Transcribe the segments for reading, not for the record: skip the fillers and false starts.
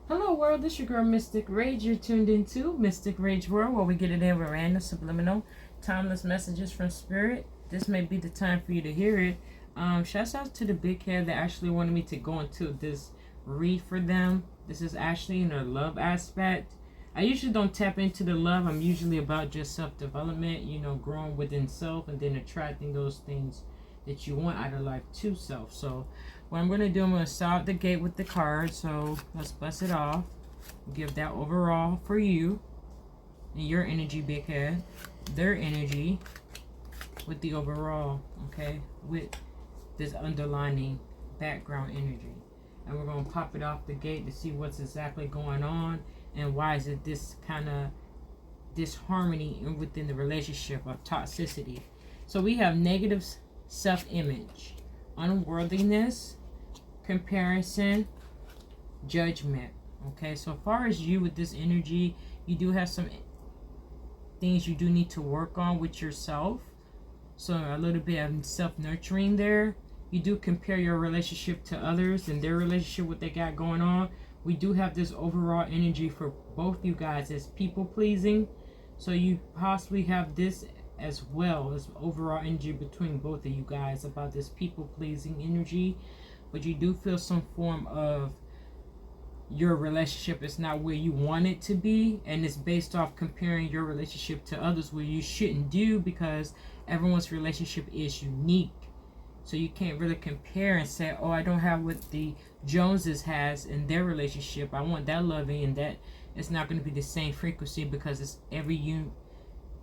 Hello world, this is your girl Mystic Rage. You're tuned into Mystic Rage World, where we get it in with random, subliminal, timeless messages from spirit. This may be the time for you to hear it. Shouts out to the bighead that actually wanted me to go into this read for them. This is actually in a love aspect. I usually don't tap into the love. I'm usually about just self-development, growing within self and then attracting those things that you want out of life to self. So what I'm going to do, I'm going to start the gate with the card. So let's bust it off. Give that overall for you and your energy, bighead. Their energy with the overall, okay? With this underlining background energy. And we're going to pop it off the gate to see what's exactly going on and why is it this kind of disharmony within the relationship of toxicity. So we have negative self-image, unworthiness, comparison, judgment. Okay, so far as you with this energy, you do have some things you do need to work on with yourself. So a little bit of self-nurturing there. You do compare your relationship to others and their relationship, what they got going on. We do have this overall energy for both you guys as people pleasing. So you possibly have this as well as overall energy between both of you guys about this people pleasing energy. But you do feel some form of your relationship is not where you want it to be, and it's based off comparing your relationship to others, where you shouldn't do, because everyone's relationship is unique. So you can't really compare and say, oh, I don't have what the Joneses has in their relationship. I want that loving, and that it's not going to be the same frequency because it's every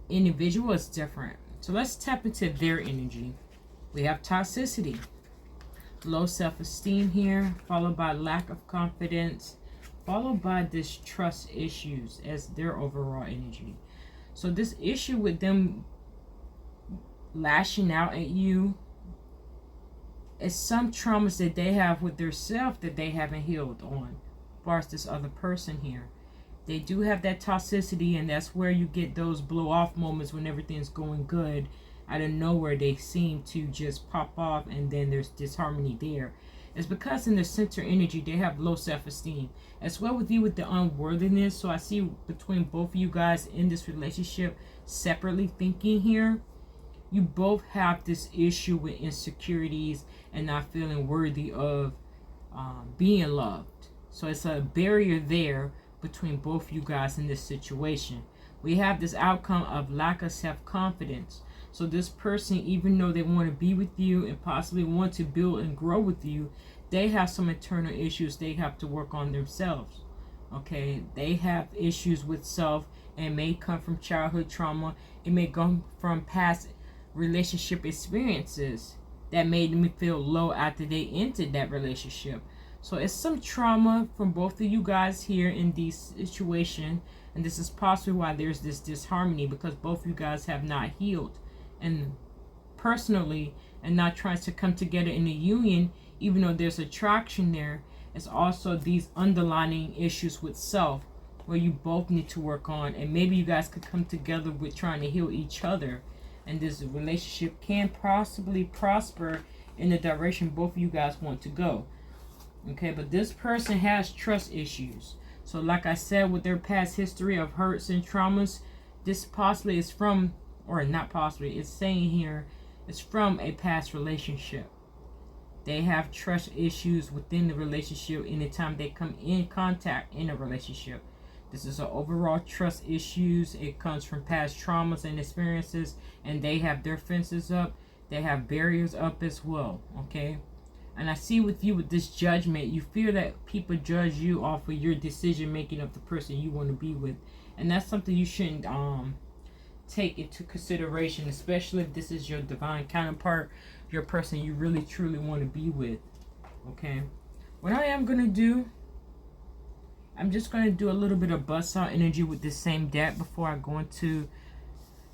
individual is different. So let's tap into their energy. We have toxicity, low self-esteem here, followed by lack of confidence, followed by distrust issues as their overall energy. So this issue with them lashing out at you is some traumas that they have with their self that they haven't healed on, as far as this other person here. They do have that toxicity, and that's where you get those blow off moments when everything's going good. Out of nowhere, they seem to just pop off, and then there's disharmony there. It's because in the center energy, they have low self-esteem. As well with you with the unworthiness. So I see between both of you guys in this relationship, separately thinking here, you both have this issue with insecurities and not feeling worthy of being loved. So it's a barrier there between both you guys in this situation. We have this outcome of lack of self-confidence. So this person, even though they want to be with you and possibly want to build and grow with you, they have some internal issues they have to work on themselves. Okay, they have issues with self, and it may come from childhood trauma. It may come from past relationship experiences that made them feel low after they entered that relationship. So it's some trauma from both of you guys here in this situation, and this is possibly why there's this disharmony, because both of you guys have not healed and personally and not trying to come together in a union. Even though there's attraction there, it's also these underlying issues with self where you both need to work on, and maybe you guys could come together with trying to heal each other, and this relationship can possibly prosper in the direction both of you guys want to go. Okay, but this person has trust issues. So like I said, with their past history of hurts and traumas, this possibly is from, or not possibly, it's saying here, it's from a past relationship. They have trust issues within the relationship anytime they come in contact in a relationship. This is an overall trust issues. It comes from past traumas and experiences, and they have their fences up. They have barriers up as well, okay? And I see with you with this judgment, you fear that people judge you off of your decision making of the person you want to be with. And that's something you shouldn't take into consideration, especially if this is your divine counterpart, your person you really truly want to be with. Okay, what I am going to do, I'm just going to do a little bit of bust out energy with this same deck before I go into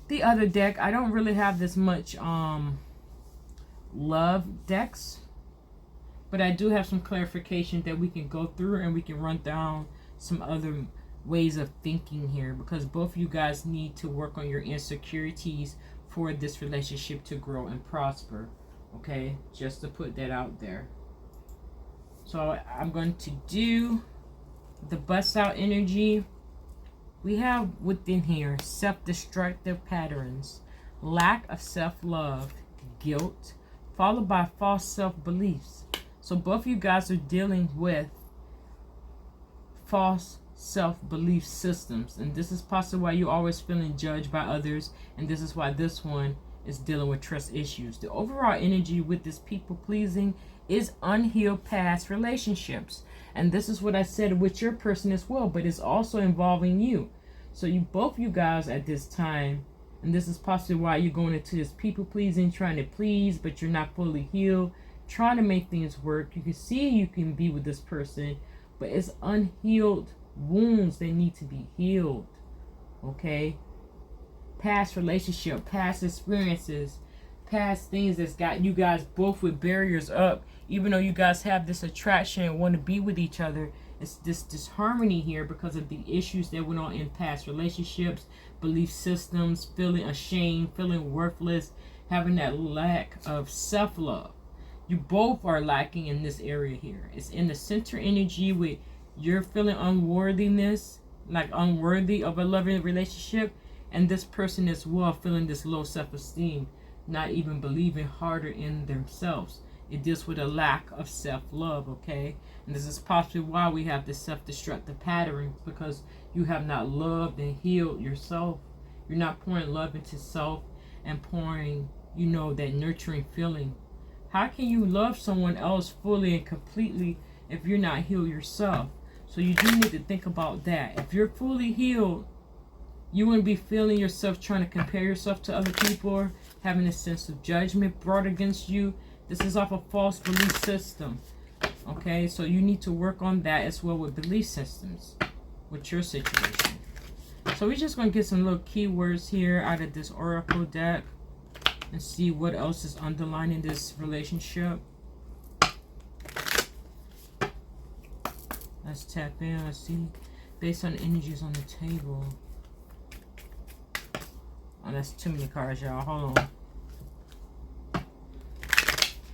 the other deck. I don't really have this much love decks, but I do have some clarification that we can go through, and we can run down some other ways of thinking here, because both of you guys need to work on your insecurities for this relationship to grow and prosper. Okay, just to put that out there. So I'm going to do The bust out energy, we have within here self-destructive patterns, lack of self-love, guilt, followed by false self-beliefs. So both of you guys are dealing with false self-belief systems, and this is possibly why you're always feeling judged by others, and this is why this one is dealing with trust issues. The overall energy with this people pleasing is unhealed past relationships, and this is what I said with your person as well, but it's also involving you. So you both you guys at this time, and this is possibly why you're going into this people pleasing, trying to please, but you're not fully healed, trying to make things work. You can see you can be with this person, but it's unhealed wounds that need to be healed. Okay, past relationship, past experiences, past things that's got you guys both with barriers up. Even though you guys have this attraction and want to be with each other, it's this disharmony here because of the issues that went on in past relationships, belief systems, feeling ashamed, feeling worthless, having that lack of self-love. You both are lacking in this area here. It's in the center energy with you're feeling unworthiness, like unworthy of a loving relationship, and this person as well feeling this low self-esteem, not even believing harder in themselves. It deals with a lack of self-love, okay? And this is possibly why we have this self-destructive pattern, because you have not loved and healed yourself. You're not pouring love into self and pouring, that nurturing feeling. How can you love someone else fully and completely if you're not healed yourself? So you do need to think about that. If you're fully healed, you wouldn't be feeling yourself trying to compare yourself to other people, having a sense of judgment brought against you. This is off a false belief system. Okay, so you need to work on that as well with belief systems with your situation. So we're just going to get some little keywords here out of this oracle deck and see what else is underlining this relationship. Let's tap in. Let's see. Based on the energies on the table. Oh, that's too many cards, y'all. Hold on.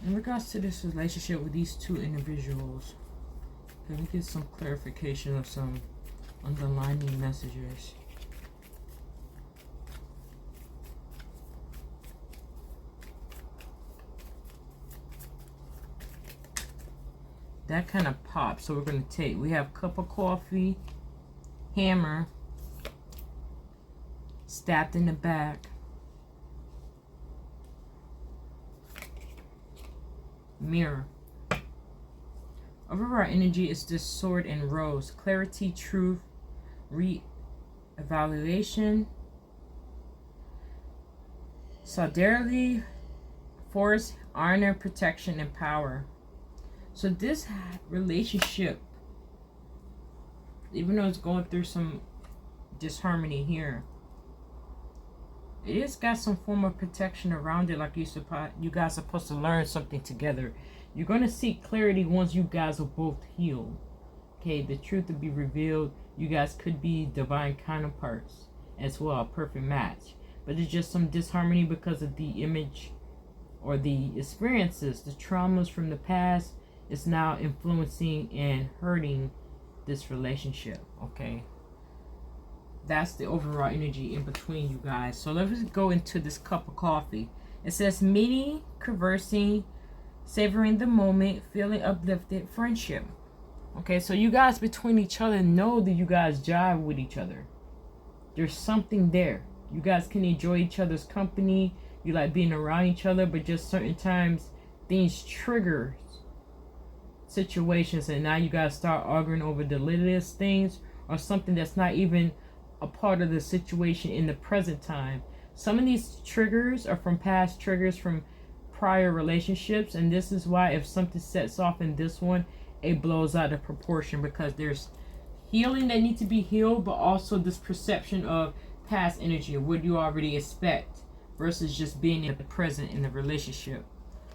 In regards to this relationship with these two individuals, let me get some clarification of some underlining messages. That kind of pops, so we're going to take, we have cup of coffee, hammer, stabbed in the back, mirror. Overall energy is this sword and rose, clarity, truth, re-evaluation, solidarity, force, honor, protection, and power. So this relationship, even though it's going through some disharmony here, it has got some form of protection around it, like you guys are supposed to learn something together. You're going to seek clarity once you guys are both healed. Okay, the truth will be revealed. You guys could be divine counterparts as well, a perfect match. But there's just some disharmony because of the image or the experiences, the traumas from the past is now influencing and hurting this relationship. Okay, that's the overall energy in between you guys. So let's go into this cup of coffee. It says meeting, conversing, savoring the moment, feeling uplifted, friendship. Okay, so you guys between each other know that you guys jive with each other. There's something there. You guys can enjoy each other's company. You like being around each other, but just certain times things trigger situations, and now you guys start arguing over the littlest things or something that's not even a part of the situation in the present time. Some of these triggers are from past triggers from prior relationships, and this is why if something sets off in this one, it blows out of proportion, because there's healing that needs to be healed, but also this perception of past energy, what you already expect versus just being in the present in the relationship.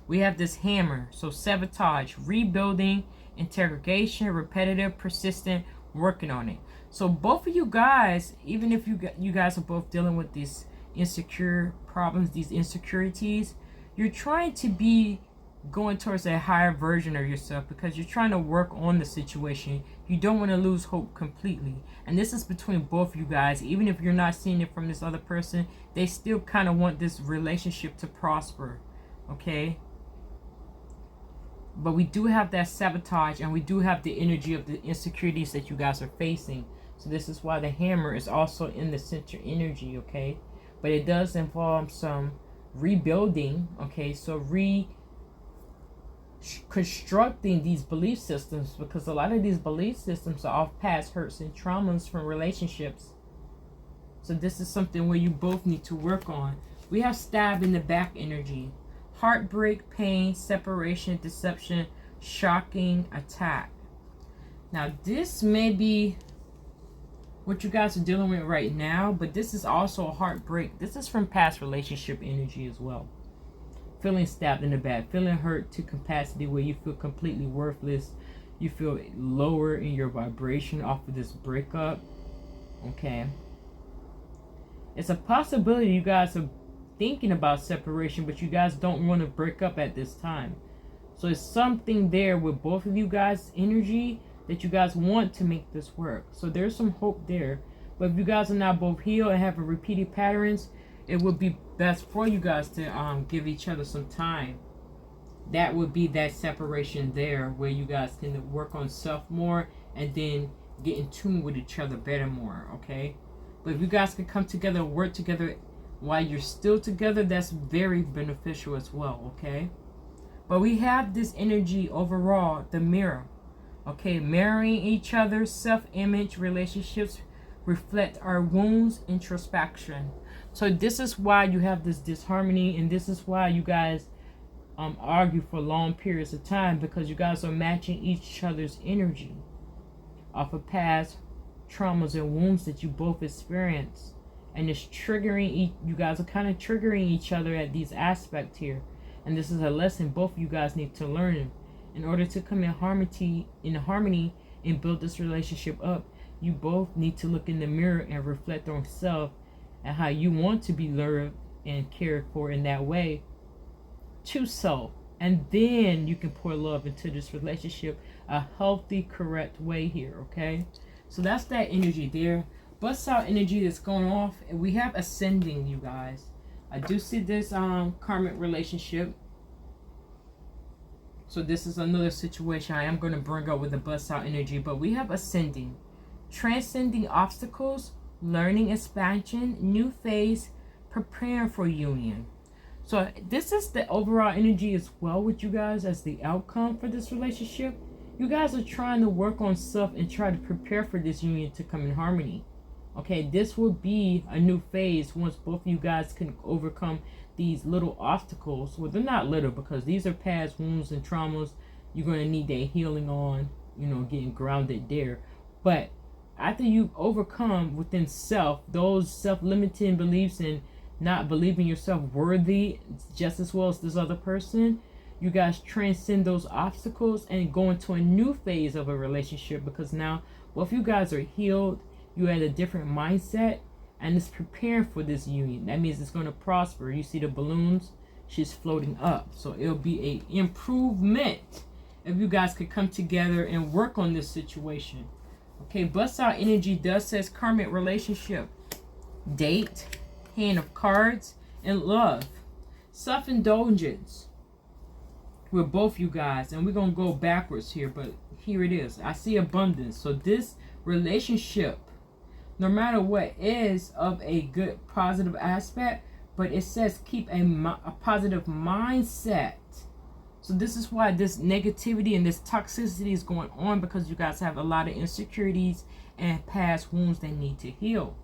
We have this hammer, so sabotage, rebuilding, interrogation, repetitive, persistent, working on it. So both of you guys, even if you guys are both dealing with these insecure problems, these insecurities, you're trying to be going towards a higher version of yourself, because you're trying to work on the situation. You don't want to lose hope completely. And this is between both you guys. Even if you're not seeing it from this other person, they still kind of want this relationship to prosper. Okay? But we do have that sabotage, and we do have the energy of the insecurities that you guys are facing. So this is why the hammer is also in the center energy, okay? But it does involve some rebuilding, okay? So reconstructing these belief systems, because a lot of these belief systems are off past hurts and traumas from relationships. So this is something where you both need to work on. We have stab in the back energy. Heartbreak, pain, separation, deception, shocking, attack. Now, this may be what you guys are dealing with right now, but this is also a heartbreak. This is from past relationship energy as well. Feeling stabbed in the back, feeling hurt to capacity where you feel completely worthless. You feel lower in your vibration off of this breakup. Okay. It's a possibility you guys are thinking about separation, but you guys don't want to break up at this time. So it's something there with both of you guys' energy that you guys want to make this work. So there's some hope there. But if you guys are not both healed and have repeated patterns, it would be best for you guys to give each other some time. That would be that separation there, where you guys can work on self more and then get in tune with each other better more, okay? But if you guys can come together, work together while you're still together, that's very beneficial as well, okay? But we have this energy overall, the mirror, okay? Mirroring each other, self-image, relationships reflect our wounds, introspection. So this is why you have this disharmony, and this is why you guys argue for long periods of time, because you guys are matching each other's energy off of past traumas and wounds that you both experienced. And it's triggering, you guys are kind of triggering each other at these aspects here. And this is a lesson both of you guys need to learn. In order to come in harmony and build this relationship up, you both need to look in the mirror and reflect on self and how you want to be loved and cared for in that way to self. And then you can pour love into this relationship a healthy, correct way here, okay? So that's that energy there. Bust out energy that's going off, and we have ascending, you guys. I do see this karmic relationship. So this is another situation I am going to bring up with the bust out energy, but we have ascending, transcending obstacles, learning expansion, new phase, preparing for union. So this is the overall energy as well with you guys as the outcome for this relationship. You guys are trying to work on self and try to prepare for this union to come in harmony. Okay, this will be a new phase once both of you guys can overcome these little obstacles. Well, they're not little because these are past wounds and traumas. You're going to need that healing on, getting grounded there. But after you overcome within self, those self-limiting beliefs and not believing yourself worthy just as well as this other person, you guys transcend those obstacles and go into a new phase of a relationship, because now both you guys are healed. You're at a different mindset, and it's preparing for this union. That means it's going to prosper. You see the balloons? She's floating up. So it'll be an improvement if you guys could come together and work on this situation. Okay, bust out energy does says karmic relationship, date, hand of cards, and love. Self-indulgence with both you guys. And we're going to go backwards here, but here it is. I see abundance. So this relationship, no matter what, is of a good positive aspect, but it says keep a positive mindset. So this is why this negativity and this toxicity is going on, because you guys have a lot of insecurities and past wounds that need to heal.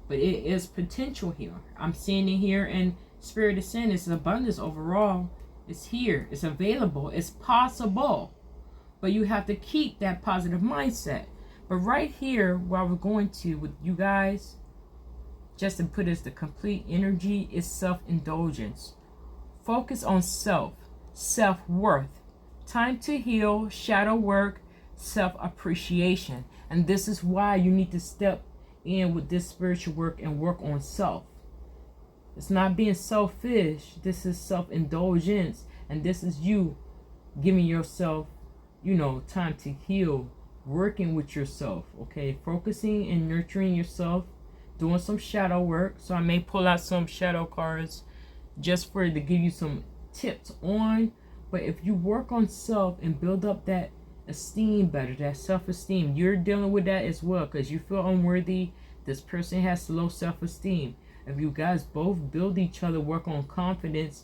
But it is potential here. I'm seeing it here, and Spirit is saying it's abundance overall. It's here. It's available. It's possible. But you have to keep that positive mindset. But right here, while we're going to with you guys, just to put as the complete energy, is self-indulgence. Focus on self, self-worth, time to heal, shadow work, self-appreciation. And this is why you need to step in with this spiritual work and work on self. It's not being selfish. This is self-indulgence. And this is you giving yourself, you know, time to heal, working with yourself, okay? Focusing and nurturing yourself, doing some shadow work. So I may pull out some shadow cards just to give you some tips on. But if you work on self and build up that esteem better, that self-esteem, you're dealing with that as well, because you feel unworthy. This person has low self-esteem. If you guys both build each other, work on confidence,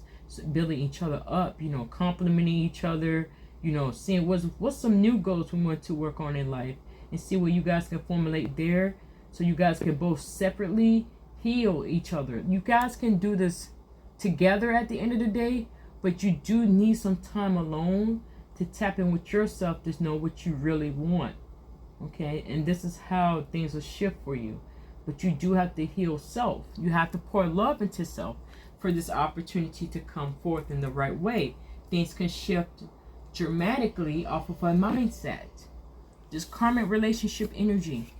building each other up, you know, complimenting each other, you know, seeing what's some new goals we want to work on in life, and see what you guys can formulate there, so you guys can both separately heal each other. You guys can do this together at the end of the day, but you do need some time alone to tap in with yourself to know what you really want, okay? And this is how things will shift for you. But you do have to heal self. You have to pour love into self for this opportunity to come forth in the right way. Things can shift dramatically off of a mindset. This karmic relationship energy.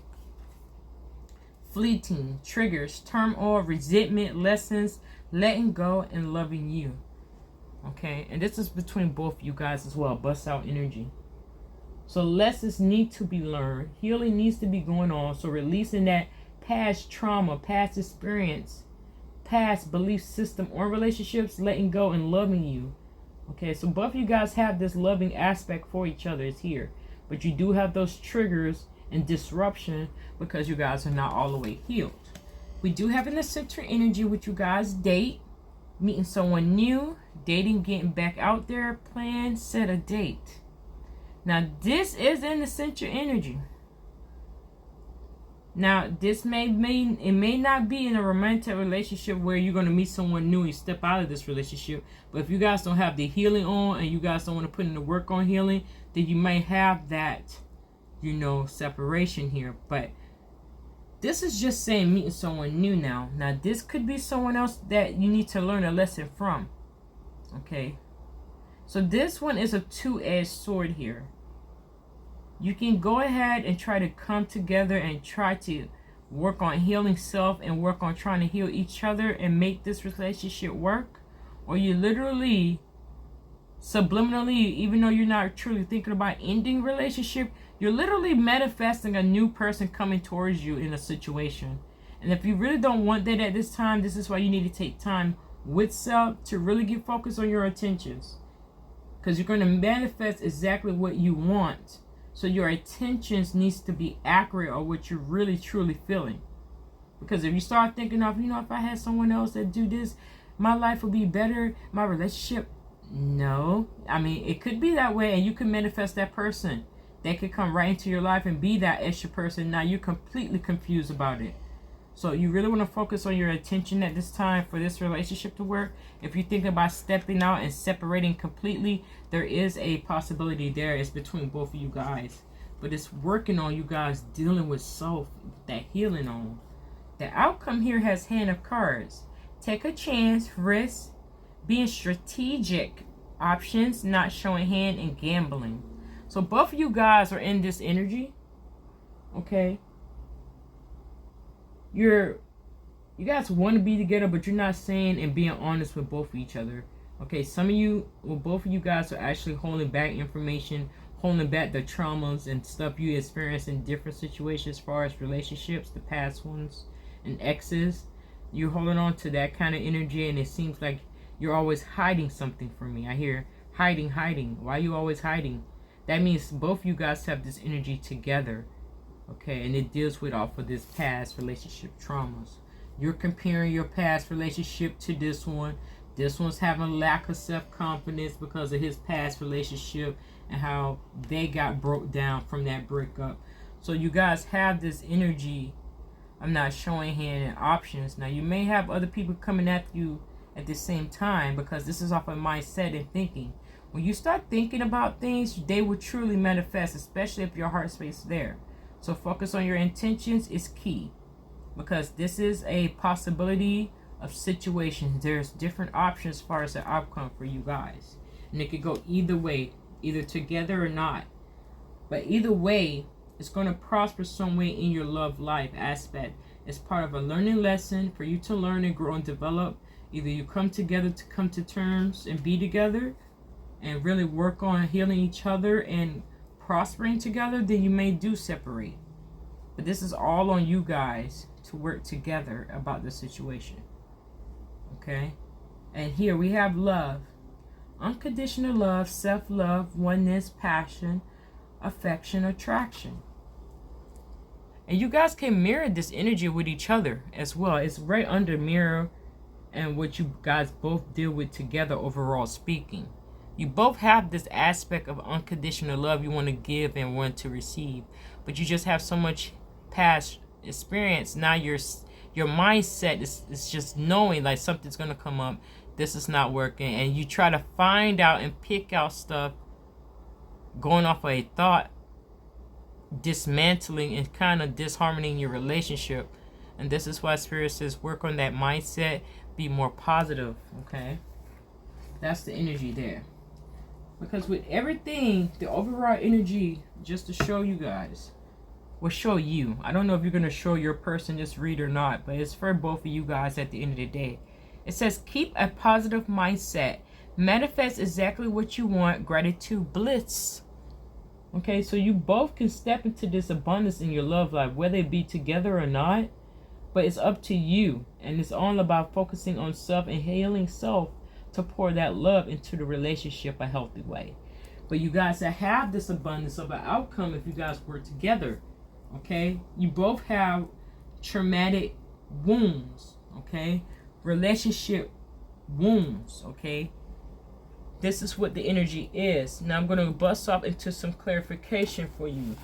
Fleeting, triggers, turmoil, resentment, lessons, letting go, and loving you. Okay, and this is between both you guys as well. Bust out energy. So lessons need to be learned. Healing needs to be going on. So releasing that past trauma, past experience, past belief system or relationships, letting go and loving you. Okay, so both of you guys have this loving aspect for each other is here. But you do have those triggers and disruption because you guys are not all the way healed. We do have in the center energy with you guys date, meeting someone new, dating, getting back out there, plan, set a date. Now this is in the center energy. Now, this may not be in a romantic relationship where you're going to meet someone new and step out of this relationship. But if you guys don't have the healing on and you guys don't want to put in the work on healing, then you may have that, you know, separation here. But this is just saying meeting someone new now. Now, this could be someone else that you need to learn a lesson from. Okay. So this one is a two-edged sword here. You can go ahead and try to come together and try to work on healing self and work on trying to heal each other and make this relationship work. Or you literally, subliminally, even though you're not truly thinking about ending relationship, you're literally manifesting a new person coming towards you in a situation. And if you really don't want that at this time, this is why you need to take time with self to really get focused on your intentions. Because you're going to manifest exactly what you want. So your intentions needs to be accurate or what you're really truly feeling. Because if you start thinking of, you know, if I had someone else that do this, my life would be better, my relationship. No. I mean, it could be that way and you can manifest that person. They could come right into your life and be that extra person. Now you're completely confused about it. So you really want to focus on your attention at this time for this relationship to work. If you're thinking about stepping out and separating completely, there is a possibility there. It's between both of you guys. But it's working on you guys dealing with self, that healing on. The outcome here has Hand of Cards. Take a chance, risk, being strategic, options, not showing hand, and gambling. So both of you guys are in this energy. Okay. You guys want to be together, but you're not saying and being honest with both of each other. Okay, some of you, well, both of you guys are actually holding back information, holding back the traumas and stuff you experienced in different situations as far as relationships, the past ones, and exes. You're holding on to that kind of energy, and it seems like you're always hiding something from me. I hear hiding. Why are you always hiding? That means both of you guys have this energy together. Okay, and it deals with off of this past relationship traumas. You're comparing your past relationship to this one. This one's having lack of self-confidence because of his past relationship and how they got broke down from that breakup. So you guys have this energy. I'm not showing hand and options. Now you may have other people coming at you at the same time because this is off of mindset and thinking. When you start thinking about things, they will truly manifest, especially if your heart space is there. So focus on your intentions is key because this is a possibility of situations. There's different options as far as the outcome for you guys. And it could go either way, either together or not. But either way, it's going to prosper some way in your love life aspect. It's part of a learning lesson for you to learn and grow and develop. Either you come together to come to terms and be together, and really work on healing each other and prospering together, then you may do separate. But this is all on you guys to work together about the situation. Okay? And here we have love. Unconditional love, self-love, oneness, passion, affection, attraction. And you guys can mirror this energy with each other as well. It's right under mirror and what you guys both deal with together, overall speaking. You both have this aspect of unconditional love you want to give and want to receive. But you just have so much past experience. Now your mindset is just knowing like something's going to come up. This is not working. And you try to find out and pick out stuff going off of a thought, dismantling and kind of disharmonying your relationship. And this is why Spirit says work on that mindset, be more positive. Okay, that's the energy there. Because with everything, the overall energy, just to show you guys, will show you. I don't know if you're going to show your person this read or not, but it's for both of you guys at the end of the day. It says keep a positive mindset, manifest exactly what you want, gratitude, bliss. Okay, so you both can step into this abundance in your love life, whether it be together or not. But it's up to you. And it's all about focusing on self and healing self to pour that love into the relationship a healthy way. But you guys that have this abundance of an outcome if you guys work together. Okay, you both have traumatic wounds. Okay, relationship wounds. Okay, this is what the energy is. Now I'm going to bust off into some clarification for you.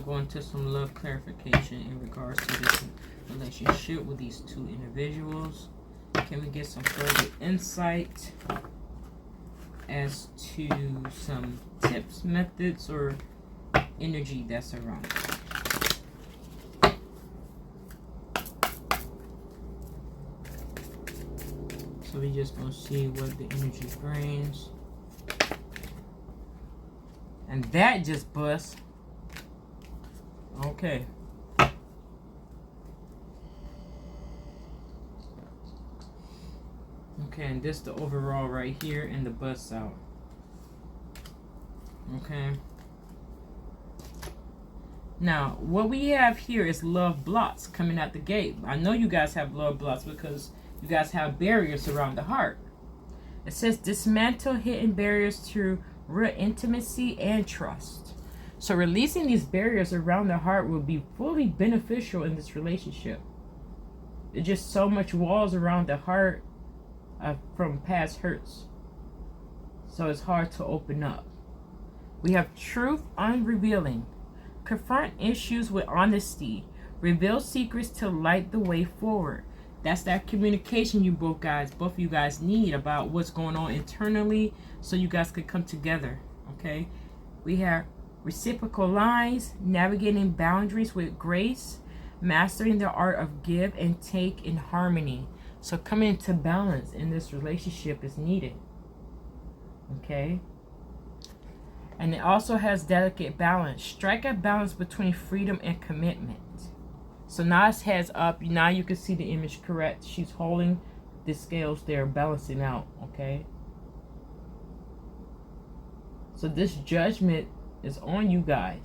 Go into some love clarification in regards to this relationship with these two individuals. Can we get some further insight as to some tips, methods, or energy that's around it? So we just gonna see what the energy brings. And that just busts. Okay. Okay, and this the overall right here and the bust out. Okay. Now, what we have here is love blocks coming out the gate. I know you guys have love blocks because you guys have barriers around the heart. It says dismantle hidden barriers through real intimacy and trust. So releasing these barriers around the heart will be fully beneficial in this relationship. There's just so much walls around the heart from past hurts. So it's hard to open up. We have truth unrevealing. Confront issues with honesty. Reveal secrets to light the way forward. That's that communication both of you guys need about what's going on internally so you guys could come together. Okay? We have reciprocal lines, navigating boundaries with grace, mastering the art of give and take in harmony. So coming into balance in this relationship is needed. Okay? And it also has delicate balance. Strike a balance between freedom and commitment. So now it's heads up. Now you can see the image correct. She's holding the scales there, balancing out. Okay? So this judgment is on you guys.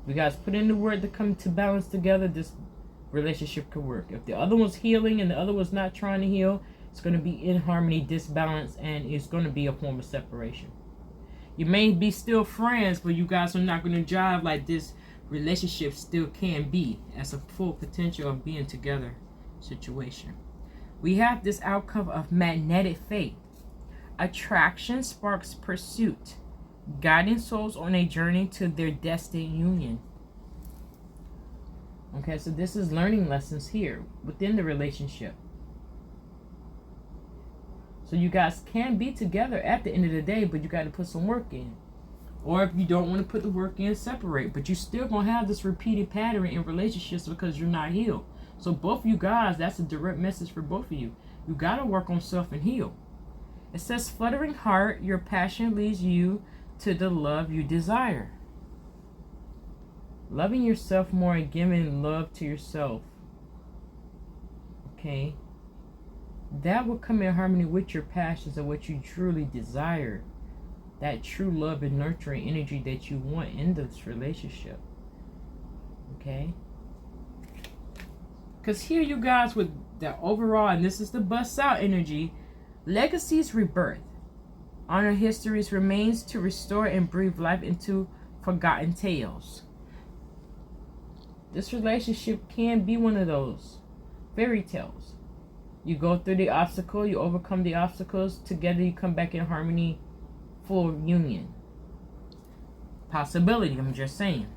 If you guys put in the word to come to balance together, this relationship could work. If the other one's healing and the other one's not trying to heal, it's going to be in harmony, disbalance, and it's going to be a form of separation. You may be still friends, but you guys are not going to jive like this relationship still can be as a full potential of being together situation. We have this outcome of magnetic fate. Attraction sparks pursuit, guiding souls on a journey to their destined union. Okay, so this is learning lessons here within the relationship. So you guys can be together at the end of the day, but you got to put some work in. Or if you don't want to put the work in, separate. But you're still going to have this repeated pattern in relationships because you're not healed. So both of you guys, that's a direct message for both of you. You got to work on self and heal. It says, fluttering heart, your passion leads you to the love you desire. Loving yourself more and giving love to yourself. Okay? That will come in harmony with your passions and what you truly desire. That true love and nurturing energy that you want in this relationship. Okay? Because here you guys with the overall, and this is the bust out energy, legacies rebirth. Honor history's remains to restore and breathe life into forgotten tales. This relationship can be one of those fairy tales. You go through the obstacle, you overcome the obstacles, together you come back in harmony, full union. Possibility, I'm just saying.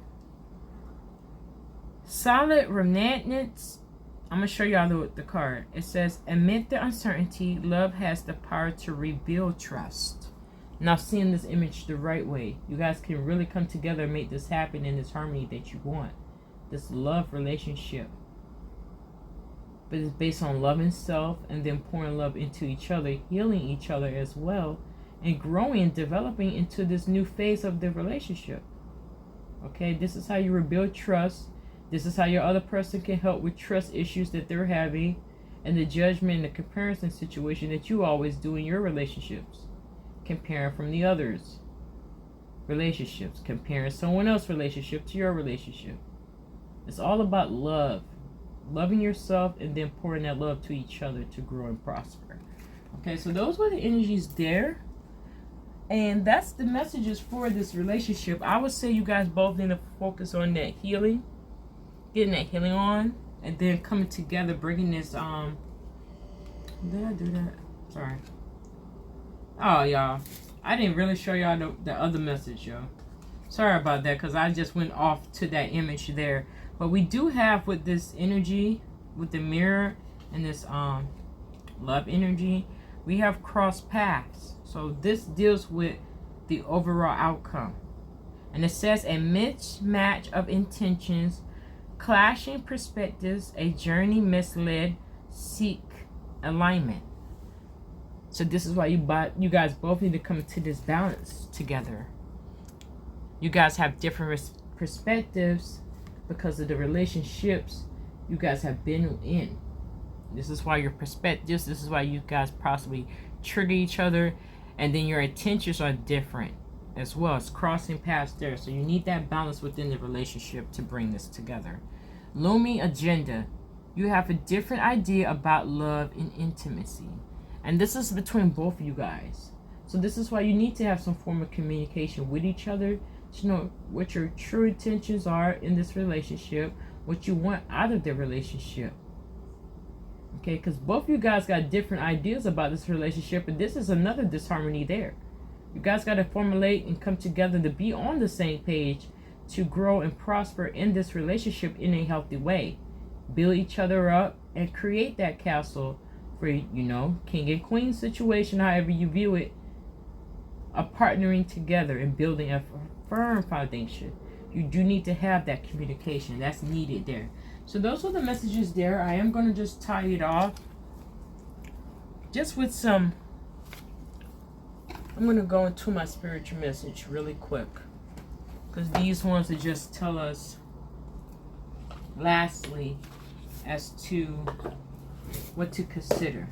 Solid remnants. I'm going to show y'all the card. It says, amid the uncertainty, love has the power to rebuild trust. Now, seeing this image the right way, you guys can really come together and make this happen in this harmony that you want. This love relationship. But it's based on loving self and then pouring love into each other, healing each other as well, and growing and developing into this new phase of the relationship. Okay, this is how you rebuild trust. This is how your other person can help with trust issues that they're having, and the judgment and the comparison situation that you always do in your relationships. Comparing from the others' relationships, comparing someone else's relationship to your relationship. It's all about love. Loving yourself and then pouring that love to each other to grow and prosper. Okay, so those were the energies there. And that's the messages for this relationship. I would say you guys both need to focus on that healing. Getting that healing on. And then coming together, bringing this, did I do that? Sorry. Oh, y'all. I didn't really show y'all the other message, y'all. Sorry about that, because I just went off to that image there. But we do have with this energy, with the mirror and this love energy, we have crossed paths. So this deals with the overall outcome. And it says a mismatch of intentions, clashing perspectives, a journey misled, seek alignment. So this is why you guys both need to come to this balance together. You guys have different perspectives because of the relationships you guys have been in. This is why your perspectives, this is why you guys possibly trigger each other, and then your intentions are different as well. It's crossing paths there. So you need that balance within the relationship to bring this together. Looming agenda. You have a different idea about love and intimacy. And this is between both of you guys. So this is why you need to have some form of communication with each other to know what your true intentions are in this relationship, what you want out of the relationship. Okay, because both of you guys got different ideas about this relationship, and this is another disharmony there. You guys got to formulate and come together to be on the same page to grow and prosper in this relationship in a healthy way. Build each other up and create that castle for, king and queen situation, however you view it, of partnering together and building a firm foundation. You do need to have that communication. That's needed there. So those are the messages there. I am going to just tie it off just with some. I'm going to go into my spiritual message really quick, because these ones will just tell us lastly as to what to consider.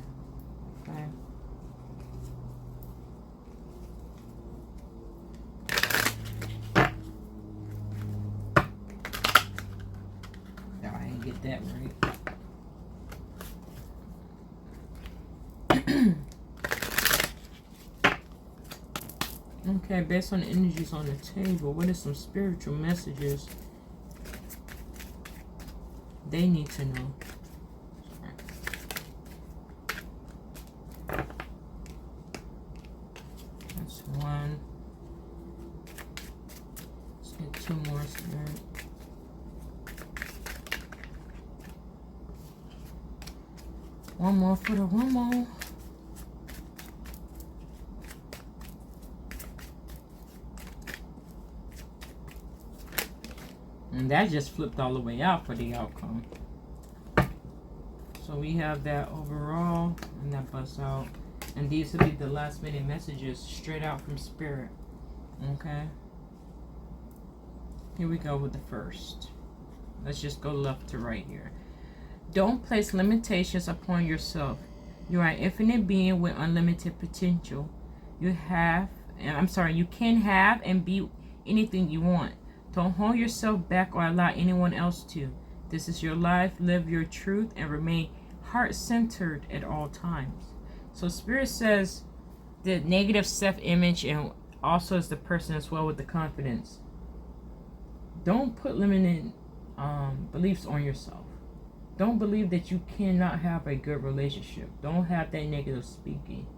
Okay. Get that right. Okay, based on the energies on the table, what are some spiritual messages they need to know? That's one. Let's get two more, Spirit. One more for the one more. And that just flipped all the way out for the outcome. So we have that overall, and that busts out. And these will be the last minute messages straight out from Spirit. Okay. Here we go with the first. Let's just go left to right here. Don't place limitations upon yourself. You are an infinite being with unlimited potential. You can have and be anything you want. Don't hold yourself back or allow anyone else to. This is your life. Live your truth and remain heart-centered at all times. So Spirit says the negative self-image, and also as the person as well with the confidence. Don't put limiting beliefs on yourself. Don't believe that you cannot have a good relationship. Don't have that negative speaking.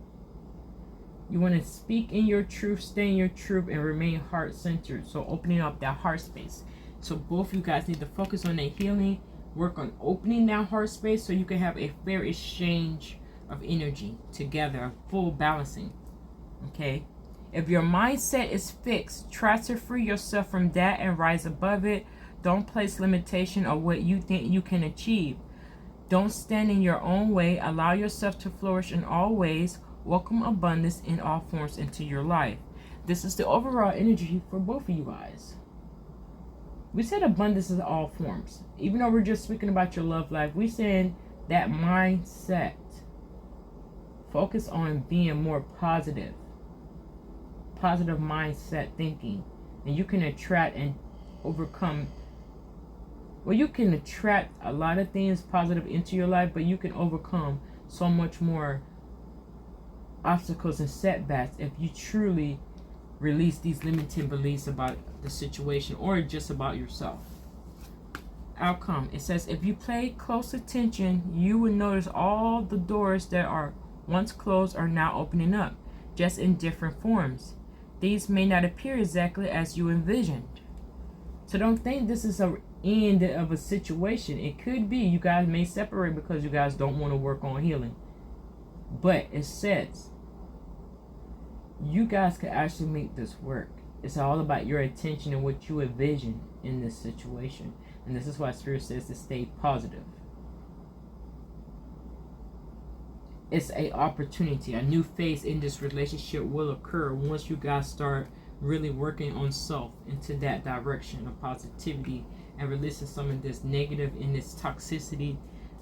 You want to speak in your truth, stay in your truth, and remain heart-centered. So opening up that heart space. So both of you guys need to focus on that healing. Work on opening that heart space so you can have a fair exchange of energy together, full balancing. Okay? If your mindset is fixed, try to free yourself from that and rise above it. Don't place limitation on what you think you can achieve. Don't stand in your own way. Allow yourself to flourish in all ways. Welcome abundance in all forms into your life. This is the overall energy for both of you guys. We said abundance in all forms. Even though we're just speaking about your love life, we said that mindset. Focus on being more positive. Positive mindset thinking. And you can attract and overcome. Well, you can attract a lot of things positive into your life, but you can overcome so much more obstacles and setbacks if you truly release these limiting beliefs about the situation or just about yourself. Outcome. It says, if you pay close attention, you will notice all the doors that are once closed are now opening up, just in different forms. These may not appear exactly as you envisioned. So don't think this is a end of a situation. It could be you guys may separate because you guys don't want to work on healing. But it says you guys can actually make this work. It's all about your attention and what you envision in this situation. And this is why Spirit says to stay positive. It's an opportunity. A new phase in this relationship will occur once you guys start really working on self into that direction of positivity and releasing some of this negative and this toxicity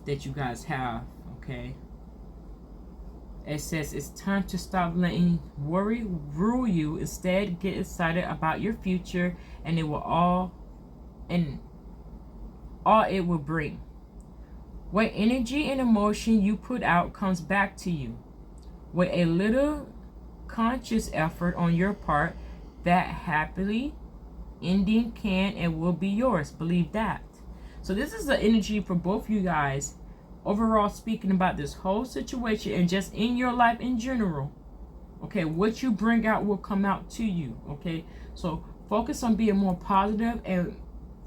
that you guys have. Okay. It says it's time to stop letting worry rule you. Instead, get excited about your future and it will all it will bring. What energy and emotion you put out comes back to you. With a little conscious effort on your part, that happily ending can and will be yours. Believe that. So this is the energy for both you guys. Overall, speaking about this whole situation and just in your life in general. Okay, what you bring out will come out to you. Okay, so focus on being more positive and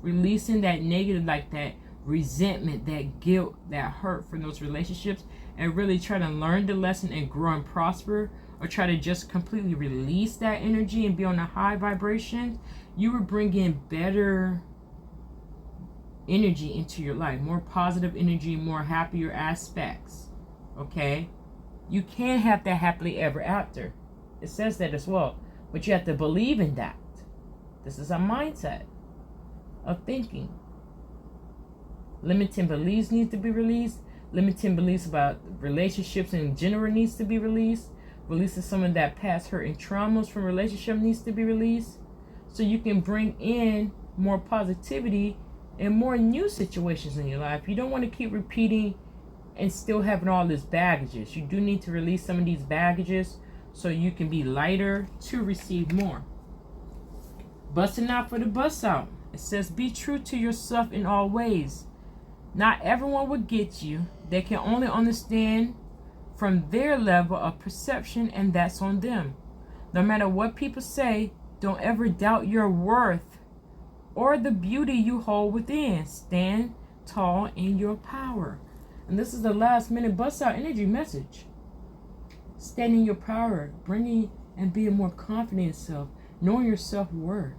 releasing that negative, like that resentment, that guilt, that hurt from those relationships, and really try to learn the lesson and grow and prosper, or try to just completely release that energy and be on a high vibration. You will bring in better energy into your life, more positive energy, more happier aspects. Okay, you can have that happily ever after. It says that as well, but you have to believe in that. This is a mindset of thinking. Limiting beliefs need to be released. Limiting beliefs about relationships in general needs to be released. Releasing some of that past hurt and traumas from relationship needs to be released, so you can bring in more positivity and more new situations in your life. You don't want to keep repeating and still having all this baggages. You do need to release some of these baggages so you can be lighter to receive more. Busting out for the bust out. It says, be true to yourself in all ways. Not everyone will get you. They can only understand from their level of perception, and that's on them. No matter what people say, don't ever doubt your worth or the beauty you hold within. Stand tall in your power. And this is the last minute bust out energy message. Stand in your power, bringing and being more confident in yourself, knowing your self-worth,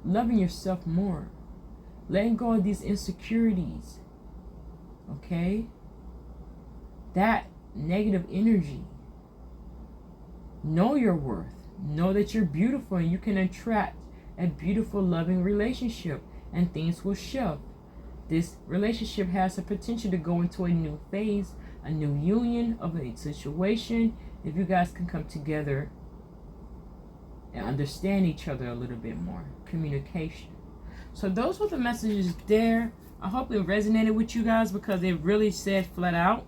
loving yourself more, letting go of these insecurities. Okay? that negative energy. Know your worth. Know that you're beautiful and you can attract a beautiful, loving relationship, and things will shift. This relationship has the potential to go into a new phase, a new union of a situation, if you guys can come together and understand each other a little bit more. Communication. So those were the messages there. I hope it resonated with you guys, because it really said flat out,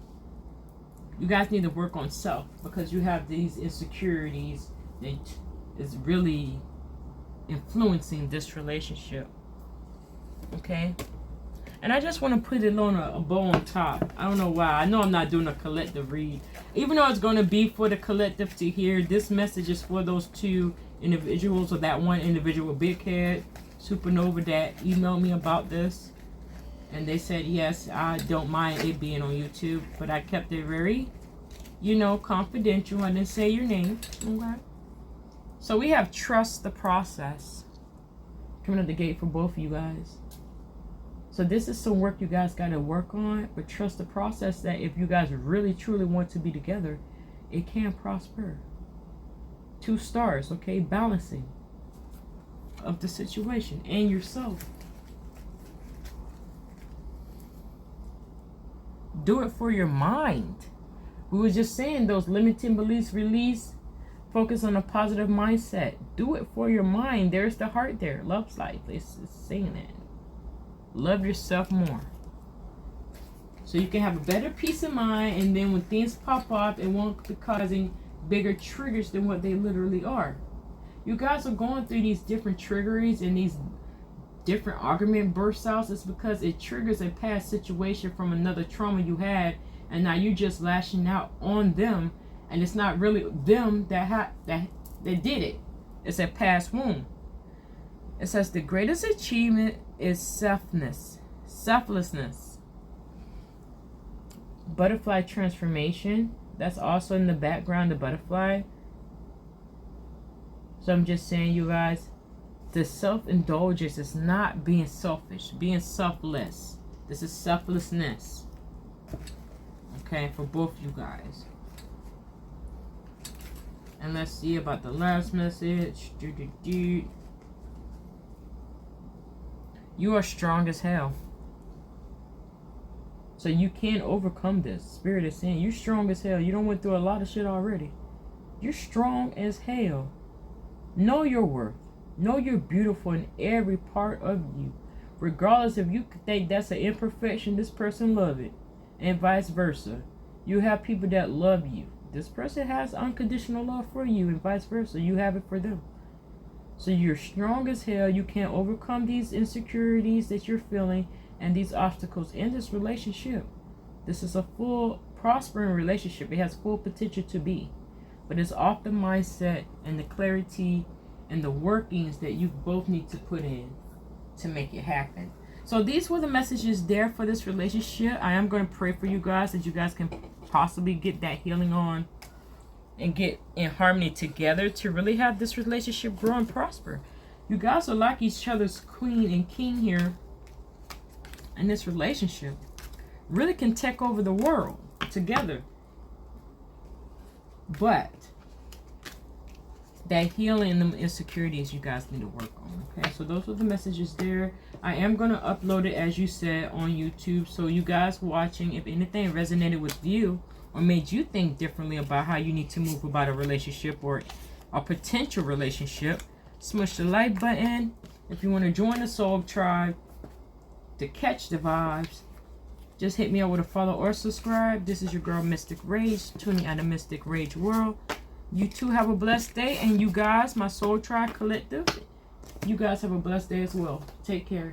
you guys need to work on self, because you have these insecurities that is really influencing this relationship. Okay? And I just want to put it on a bow on top. I don't know why. I know I'm not doing a collective read. Even though it's going to be for the collective to hear, this message is for those two individuals, or that one individual, Bighead, Supernova, that emailed me about this. And they said, yes, I don't mind it being on YouTube. But I kept it very, confidential. I didn't say your name. Okay. So we have trust the process coming up the gate for both of you guys. So this is some work you guys got to work on. But trust the process, that if you guys really, truly want to be together, it can prosper. 2 stars, okay? Balancing of the situation and yourself. Do it for your mind. We were just saying those limiting beliefs release. Focus on a positive mindset. Do it for your mind. There's the heart there. Love's life. It's saying that. Love yourself more. So you can have a better peace of mind, and then when things pop up, it won't be causing bigger triggers than what they literally are. You guys are going through these different triggerings and these different argument bursts out. It's because it triggers a past situation from another trauma you had, and now you're just lashing out on them, and it's not really them that did it. It's a past wound. It says the greatest achievement is selflessness. Butterfly transformation. That's also in the background, the butterfly. So I'm just saying, you guys, the self-indulgence is not being selfish, being selfless. This is selflessness. Okay, for both you guys. And let's see about the last message. You are strong as hell. So you can overcome this. Spirit is saying you're strong as hell. You done went through a lot of shit already. You're strong as hell. Know your worth. Know you're beautiful in every part of you. Regardless if you think that's an imperfection, this person love it. And vice versa. You have people that love you. This person has unconditional love for you, and vice versa. You have it for them. So you're strong as hell. You can overcome these insecurities that you're feeling and these obstacles in this relationship. This is a full prospering relationship. It has full potential to be. But it's off the mindset and the clarity and the workings that you both need to put in to make it happen. So these were the messages there for this relationship. I am going to pray for you guys, that you guys can possibly get that healing on and get in harmony together to really have this relationship grow and prosper. You guys are like each other's queen and king here. And this relationship really can take over the world together. But that healing and the insecurities you guys need to work on. Okay, so those are the messages there. I am going to upload it, as you said, on YouTube. So you guys watching, if anything resonated with you or made you think differently about how you need to move about a relationship or a potential relationship, smush the like button. If you want to join the Soul Tribe to catch the vibes, just hit me up with a follow or subscribe. This is your girl Mystic Rage, tuning out of Mystic Rage World. You too have a blessed day, and you guys, my Soul Tribe Collective, you guys have a blessed day as well. Take care.